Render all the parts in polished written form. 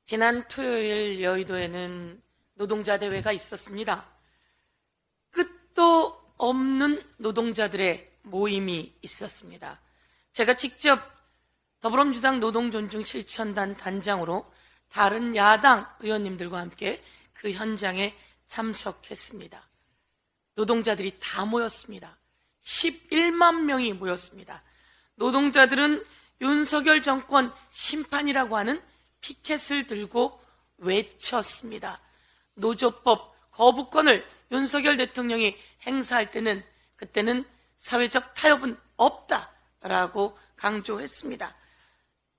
지난 토요일 여의도에는 노동자 대회가 있었습니다. 끝도 없는 노동자들의 모임이 있었습니다. 제가 직접 더불어민주당 노동존중실천단 단장으로 다른 야당 의원님들과 함께 그 현장에 참석했습니다. 노동자들이 다 모였습니다. 11만 명이 모였습니다. 노동자들은 윤석열 정권 심판이라고 하는 피켓을 들고 외쳤습니다. 노조법 거부권을 윤석열 대통령이 행사할 때는 그때는 사회적 타협은 없다라고 강조했습니다.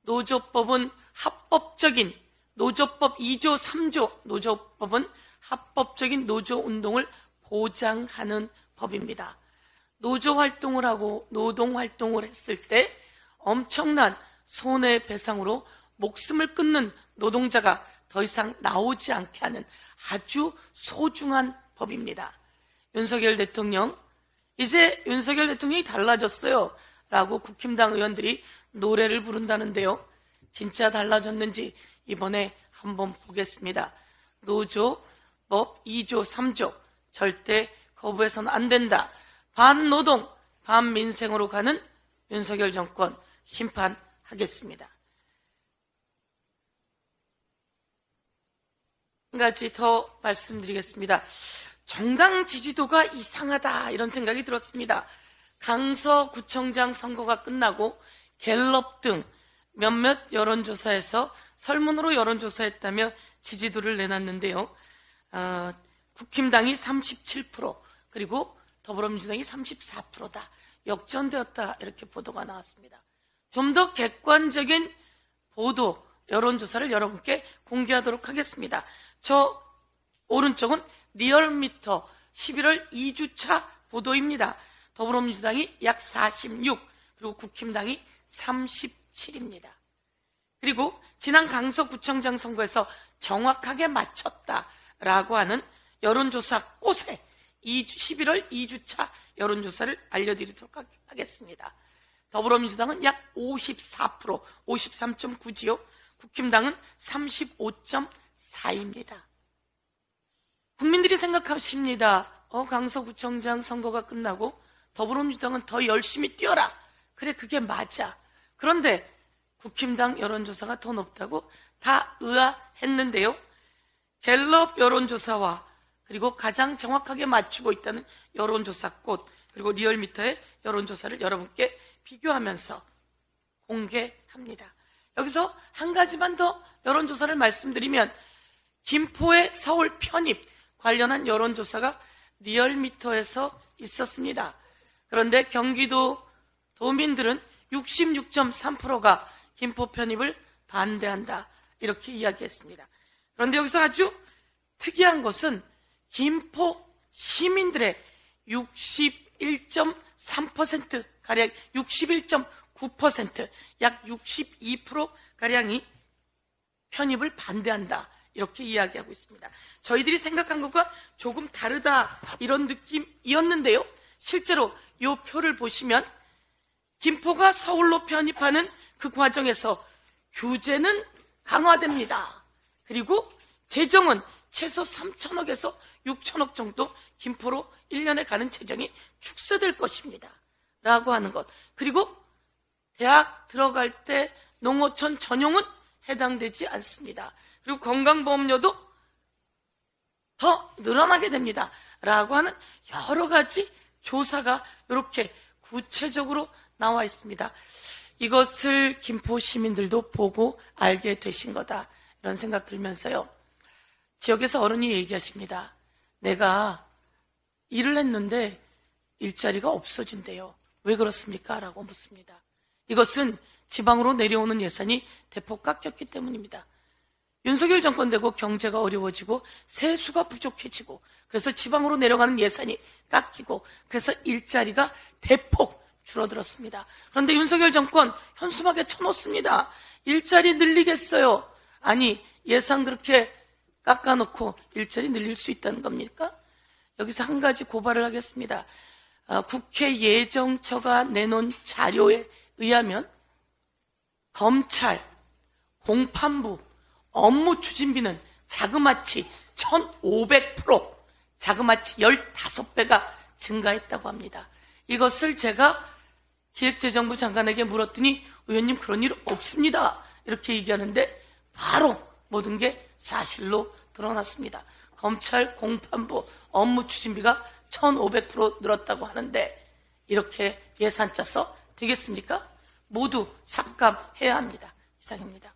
노조법은 합법적인 노조법 2조 3조 노조법은 합법적인 노조운동을 보장하는 법입니다. 노조활동을 하고 노동활동을 했을 때 엄청난 손해배상으로 목숨을 끊는 노동자가 더 이상 나오지 않게 하는 아주 소중한 법입니다. 윤석열 대통령, 이제 윤석열 대통령이 달라졌어요 라고 국힘당 의원들이 노래를 부른다는데요. 진짜 달라졌는지 이번에 한번 보겠습니다. 노조법 2조 3조 절대 거부해서는 안 된다. 반노동, 반민생으로 가는 윤석열 정권 심판하겠습니다. 한 가지 더 말씀드리겠습니다. 정당 지지도가 이상하다 이런 생각이 들었습니다. 강서구청장 선거가 끝나고 갤럽 등 몇몇 여론조사에서 설문으로 여론조사했다며 지지도를 내놨는데요. 국힘당이 37% 그리고 더불어민주당이 34%다. 역전되었다 이렇게 보도가 나왔습니다. 좀 더 객관적인 보도, 여론조사를 여러분께 공개하도록 하겠습니다. 저 오른쪽은 리얼미터 11월 2주차 보도입니다. 더불어민주당이 약 46, 그리고 국힘당이 37입니다. 그리고 지난 강서구청장 선거에서 정확하게 맞췄다라고 하는 여론조사 꽃에 11월 2주차 여론조사를 알려드리도록 하겠습니다. 더불어민주당은 약 54%, 53.9지요. 국힘당은 35.4입니다. 국민들이 생각하십니다. 강서구청장 선거가 끝나고 더불어민주당은 더 열심히 뛰어라. 그래, 그게 맞아. 그런데 국힘당 여론조사가 더 높다고 다 의아했는데요. 갤럽 여론조사와 그리고 가장 정확하게 맞추고 있다는 여론조사 꽃, 그리고 리얼미터의 여론조사를 여러분께 비교하면서 공개합니다. 여기서 한 가지만 더 여론조사를 말씀드리면 김포의 서울 편입 관련한 여론조사가 리얼미터에서 있었습니다. 그런데 경기도 도민들은 66.3%가 김포 편입을 반대한다 이렇게 이야기했습니다. 그런데 여기서 아주 특이한 것은 김포 시민들의 61.3%가량 61.9% 약 62%가량이 편입을 반대한다 이렇게 이야기하고 있습니다. 저희들이 생각한 것과 조금 다르다 이런 느낌이었는데요. 실제로 이 표를 보시면 김포가 서울로 편입하는 그 과정에서 규제는 강화됩니다. 그리고 재정은 최소 3천억에서 6천억 정도 김포로 1년에 가는 재정이 축소될 것입니다. 라고 하는 것. 그리고 대학 들어갈 때 농어촌 전용은 해당되지 않습니다. 그리고 건강보험료도 더 늘어나게 됩니다. 라고 하는 여러 가지 조사가 이렇게 구체적으로 나와 있습니다. 이것을 김포 시민들도 보고 알게 되신 거다. 이런 생각 들면서요. 지역에서 어른이 얘기하십니다. 내가 일을 했는데 일자리가 없어진대요. 왜 그렇습니까? 라고 묻습니다. 이것은 지방으로 내려오는 예산이 대폭 깎였기 때문입니다. 윤석열 정권 되고 경제가 어려워지고 세수가 부족해지고 그래서 지방으로 내려가는 예산이 깎이고 그래서 일자리가 대폭 줄어들었습니다. 그런데 윤석열 정권 현수막에 쳐놓습니다. 일자리 늘리겠어요. 아니, 예산 그렇게 깎아놓고 일자리 늘릴 수 있다는 겁니까? 여기서 한 가지 고발을 하겠습니다. 국회 예정처가 내놓은 자료에 의하면 검찰, 공판부 업무 추진비는 자그마치 1,500%, 자그마치 15배가 증가했다고 합니다. 이것을 제가 기획재정부 장관에게 물었더니 의원님 그런 일 없습니다. 이렇게 얘기하는데 바로 모든 게 사실로 드러났습니다. 검찰 공판부 업무 추진비가 1,500% 늘었다고 하는데 이렇게 예산 짜서 되겠습니까? 모두 삭감해야 합니다. 이상입니다.